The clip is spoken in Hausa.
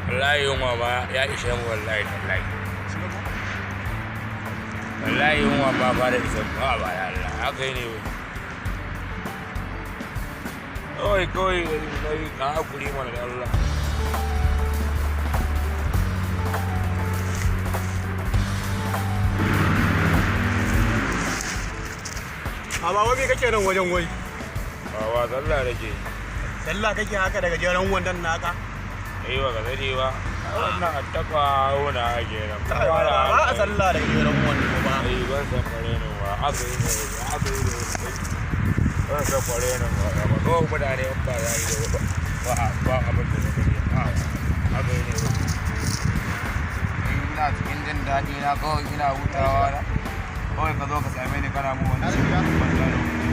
wallahi yunwa ma ya ishe mu wallahi tallahi wallahi yunwa ma ba da isa ba ba ya Allah haka ne wai kawai ka hakuri mana da Allah amma wai me kake nan wajen wai ba sallah nake sallah kake haka daga jeran wandan naka ba ka sani ba wannan attaka wuna ake nan ba a sallah daga jeran wandan ba ban san fare nan ba aka yi ban san fare nan ba ko mutane in ba za yi ba abin da suka yi aka yi ne ina cikin jin daɗi na kawai ina hutawa na kawai ka zo ka same ni kana mu wani